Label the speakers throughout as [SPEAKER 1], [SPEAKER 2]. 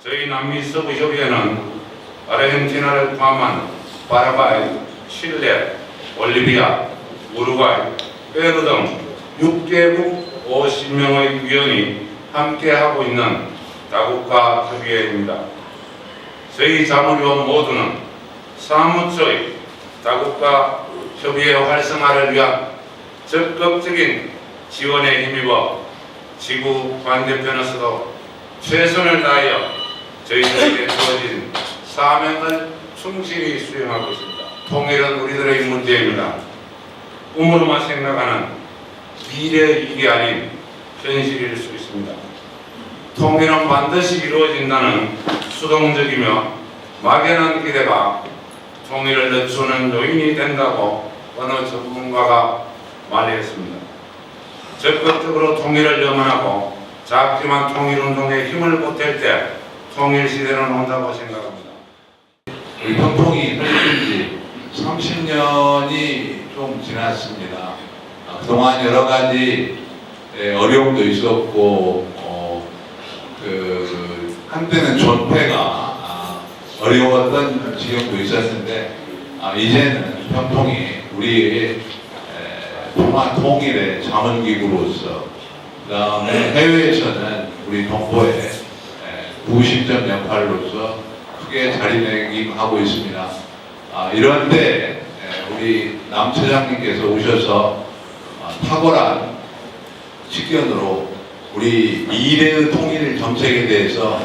[SPEAKER 1] 저희 남미 서부 협의회는 아르헨티나를 포함한 파라과이, 칠레, 볼리비아, 우루과이, 페루 등 6개국 50명의 위원이 함께하고 있는 다국가 협의회입니다. 저희 자문위원 모두는 사무처의 다국가 협의회 활성화를 위한 적극적인 지원에 힘입어 지구 반대편에서도 최선을 다하여 저희들에게 주어진 사명을 충실히 수행하고 있습니다. 통일은 우리들의 문제입니다. 꿈으로만 생각하는 미래의 일이 아닌 현실일 수 있습니다. 통일은 반드시 이루어진다는 수동적이며 막연한 기대가 통일을 늦추는 요인이 된다고 어느 전문가가 말했습니다. 적극적으로 통일을 염원하고 작지만 통일운동에 힘을 보탤 때 통일시대는 온다고 생각합니다.
[SPEAKER 2] 우리 평통이 설립된 지 30년이 좀 지났습니다. 그동안 여러 가지 어려움도 있었고 한때는 존폐가 어려웠던 지경도 있었는데 이제는 평통이 우리의 통일의 자문기구로서 그 다음에 해외에서는 우리 동포의 구심점 역할로서 크게 자리매김하고 있습니다. 이런데 우리 남 처장님께서 오셔서 탁월한 식견으로 우리 미래의 통일 정책에 대해서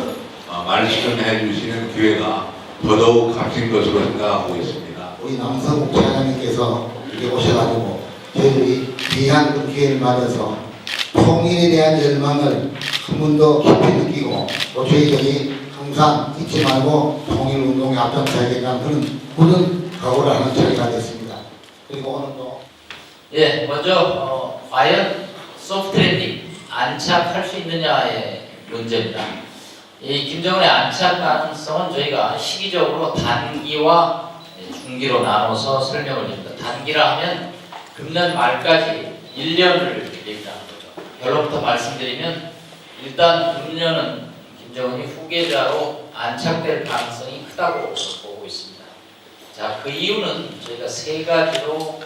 [SPEAKER 2] 말씀해 주시는 기회가 더더욱 값진 것으로 생각하고 있습니다.
[SPEAKER 3] 우리 남성국 차장님께서 이렇게 오셔가지고 저희들이 귀한 그 기회를 맞아서 통일에 대한 열망을 한 번 더 깊이 느끼고 또 저희들이 항상 잊지 말고 통일운동에 앞장서야겠다는 그런 각오를 하는 자리가 됐습니다. 그리고 오늘도
[SPEAKER 4] 먼저 과연 소프트랜딩 안착할 수 있느냐의 문제입니다. 이 김정은의 안착 가능성은 저희가 시기적으로 단기와 중기로 나눠서 설명을 드립니다. 단기라 하면 금년 말까지 1년을 얘기하는 거죠. 결론부터 말씀드리면 일단 금년은 김정은이 후계자로 안착될 가능성이 크다고 보고 있습니다. 자, 그 이유는 저희가 세 가지로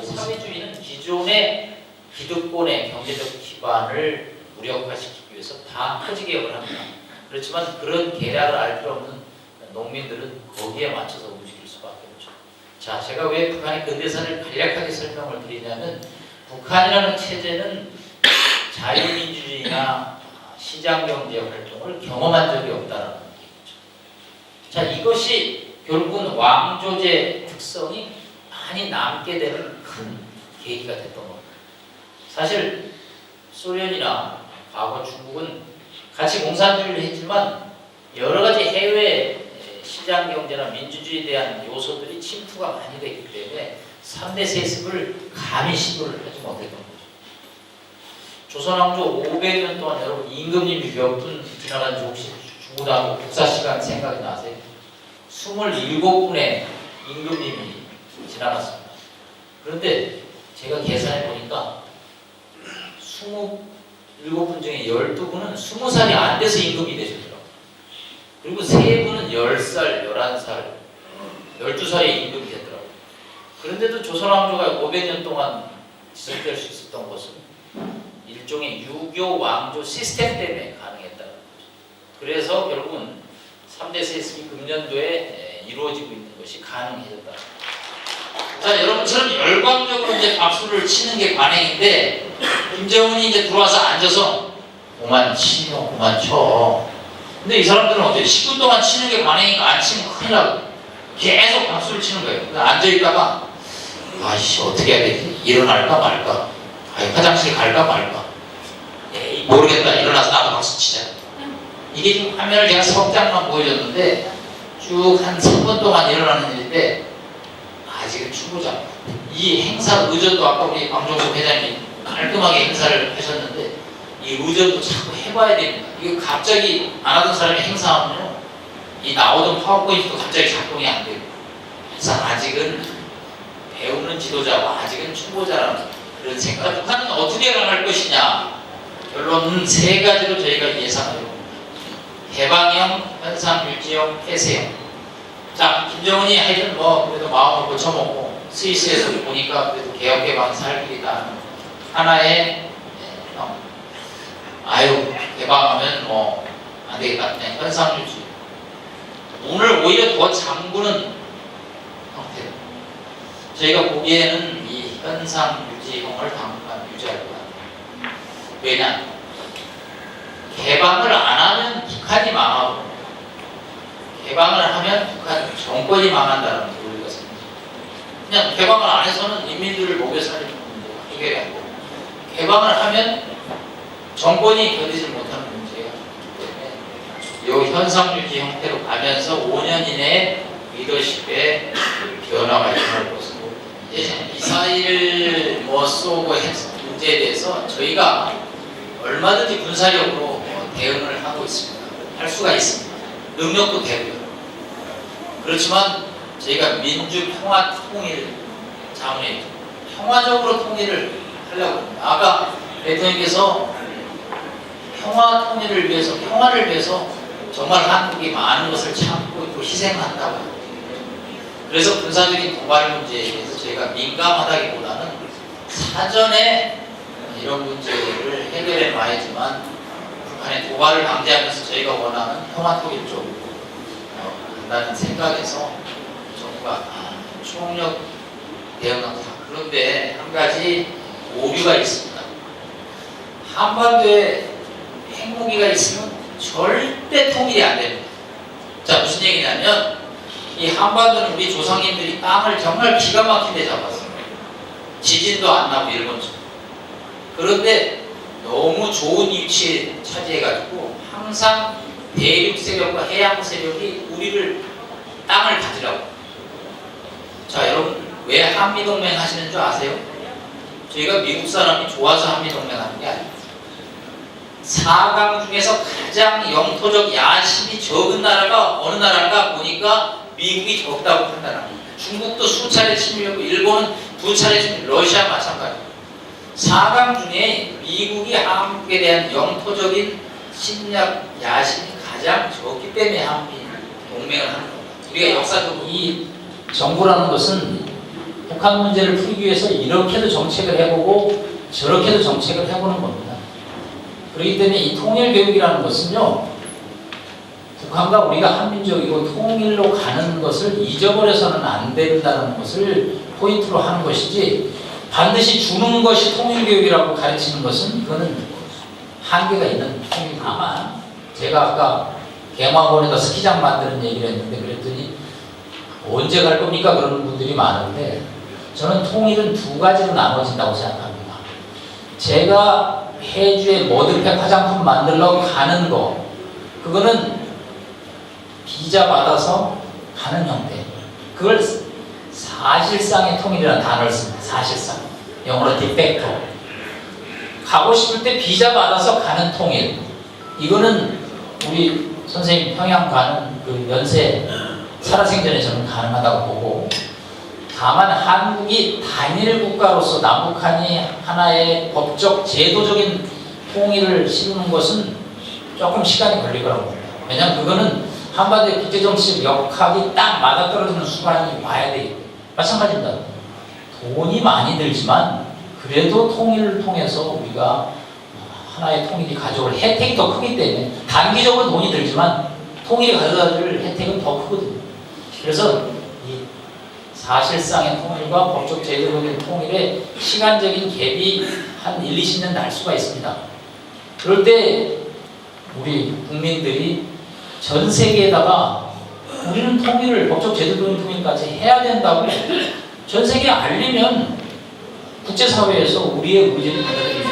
[SPEAKER 4] 사회주의는 기존의 기득권의 경제적 기반을 무력화시키기 위해서 다 토지개혁을 합니다. 그렇지만 그런 계략을 알 필요 없는 농민들은 거기에 맞춰서 움직일 수밖에 없죠. 자, 제가 왜 북한의 근대사를 간략하게 설명을 드리냐면 북한이라는 체제는 자유민주주의나 시장경제 활동을 경험한 적이 없다는 얘기죠. 자, 이것이 결국은 왕조제 특성이 많이 남게 되는 큰 계기가 됐던 겁니다. 사실 소련이나 과거 중국은 같이 공산주의를 했지만 여러 가지 해외 시장 경제나 민주주의에 대한 요소들이 침투가 많이 됐기 때문에 3대 세습을 감히 시도를 하지 못했던 거죠. 조선왕조 500년 동안 여러분 임금님이 몇 분 지나간지 혹시 중고등학교 국사 시간 생각이 나세요? 27분의 임금님이 지나갔습니다. 그런데 제가 계산해 보니까 27분 중에 12분은 20살이 안 돼서 임금이 되셨더라고요. 그리고 3분은 10살, 11살, 12살에 임금이 됐더라고요. 그런데도 조선왕조가 500년 동안 지속될 수 있었던 것은 일종의 유교 왕조 시스템 때문에 가능했다는 거죠. 그래서 결국은 3대 세습이 금년도에 이루어지고 있는 것이 가능해졌다. 자, 여러분처럼 열광적으로 이제 박수를 치는 게 관행인데 김정은이 이제 들어와서 앉아서 그만 치요, 그만 쳐. 근데 이 사람들은 어때요? 10분 동안 치는 게 관행이니까 안 치면 큰일 나고 계속 박수를 치는 거예요. 앉아있다가 아이씨 어떻게 해야 되지? 일어날까 말까? 화장실 갈까 말까? 에이 모르겠다. 일어나서 나도 박수 치자. 이게 지금 화면을 제가 석장만 보여줬는데 쭉 한 3분 동안 일어나는 일인데 아직은 초보자. 이 행사 의전도 아까 우리 방종석 회장님이 깔끔하게 행사를 하셨는데 이 의전도 자꾸 해봐야 됩니다. 이거 갑자기 안 하던 사람이 행사하면요 이 나오던 파워포인트도 갑자기 작동이 안 돼요. 그래서 아직은 배우는 지도자고 아직은 초보자라는 그런 생각. 북한은 어떻게 나갈 것이냐? 결론은 3가지로 저희가 예상을 해봅니다. 개방형, 현상유지형, 폐쇄형. 자, 김정은이 하여튼 뭐 그래도 마음을 고쳐먹고 스위스에서 보니까 그래도 개혁 개방 살 길이다 하나의 아유 개방하면 뭐 안 되겠다 그냥 현상유지. 오늘 오히려 더 잠그는 형태다. 저희가 보기에는 이 현상유지형을 당분간 유지할 것 같아요. 왜냐? 개방을 안 하면 북한이 망하고 개방을 하면 북한 정권이 망한다는 논리가 생깁니다. 그냥 개방을 안 해서는 인민들을 먹여 살리는 문제가 해결이 안 되고 개방을 하면 정권이 견디지 못하는 문제가 있기 때문에 이 현상유지 형태로 가면서 5년 이내에 리더십의 변화가 일어날 것으로 미사일 뭐 쏘고 문제에 대해서 저희가 얼마든지 군사력으로 대응을 하고 있습니다. 할 수가 있습니다. 능력도 되고요. 그렇지만 저희가 민주 평화 통일 자문회 평화적으로 통일을 하려고 합니다. 아까 대통령께서 평화 통일을 위해서 평화를 위해서 정말 한국이 많은 것을 참고 있고 희생한다고 합니다. 그래서 군사적인 도발 문제에 대해서 저희가 민감하다기보다는 사전에 이런 문제를 해결해 봐야지만 북한의 도발을 방지하면서 저희가 원하는 평화 통일 쪽으로 간다는 생각에서 정부가 총력 대응한다. 그런데 한 가지 오류가 있습니다. 한반도에 핵무기가 있으면 절대 통일이 안 됩니다. 자, 무슨 얘기냐면 이 한반도는 우리 조상님들이 땅을 정말 기가 막힌 데 잡았어요. 지진도 안 나고 일본처럼. 그런데 너무 좋은 위치에 차지해가지고 항상 대륙 세력과 해양 세력이 우리를 땅을 가지라고. 자, 여러분 왜 한미동맹 하시는 줄 아세요? 저희가 미국 사람이 좋아서 한미동맹 하는 게 아닙니다. 4강 중에서 가장 영토적 야심이 적은 나라가 어느 나라인가 보니까 미국이 적다고 판단합니다. 중국도 수차례 침입했고 일본은 2차례 침입, 러시아 마찬가지. 4강 중에 미국이 한국에 대한 영토적인 침략 야심이 가장 적기 때문에 한미 동맹을 하는 겁니다. 우리가 역사적으로 이 정부라는 것은 북한 문제를 풀기 위해서 이렇게도 정책을 해보고 저렇게도 정책을 해보는 겁니다. 그렇기 때문에 이 통일교육이라는 것은요, 북한과 우리가 한민족이고 통일로 가는 것을 잊어버려서는 안 된다는 것을 포인트로 하는 것이지, 반드시 주는 것이 통일교육이라고 가르치는 것은 그거는 한계가 있는 통일. 다만 제가 아까 개마원에다 스키장 만드는 얘기를 했는데 그랬더니 언제 갈 겁니까? 그러는 분들이 많은데 저는 통일은 두 가지로 나눠진다고 생각합니다. 제가 해주에 머드팩 화장품 만들러 가는 거, 그거는 비자 받아서 가는 형태. 그걸 사실상의 통일이라는 단어를 씁니다. 사실상. 영어로 디팩토. 가고 싶을 때 비자 받아서 가는 통일. 이거는 우리 선생님 평양 가는 그 연세 살아생전에 저는 가능하다고 보고, 다만 한국이 단일 국가로서 남북한이 하나의 법적 제도적인 통일을 시루는 것은 조금 시간이 걸릴 거라고 봅니다. 왜냐하면 그거는 한반도의 국제정치적 역학이 딱 맞아떨어지는 순간이 와야 되기 때문에. 마찬가지입니다. 돈이 많이 들지만 그래도 통일을 통해서 우리가 하나의 통일이 가져올 혜택이 더 크기 때문에, 단기적으로 돈이 들지만 통일이 가져다줄 혜택은 더 크거든요. 그래서 이 사실상의 통일과 법적 제도적인 통일에 시간적인 갭이 한 1, 20년 날 수가 있습니다. 그럴 때 우리 국민들이 전 세계에다가 우리는 통일을, 법적 제도적인 통일까지 해야 된다고 전 세계에 알리면 국제사회에서 우리의 의지를 받아들입니다.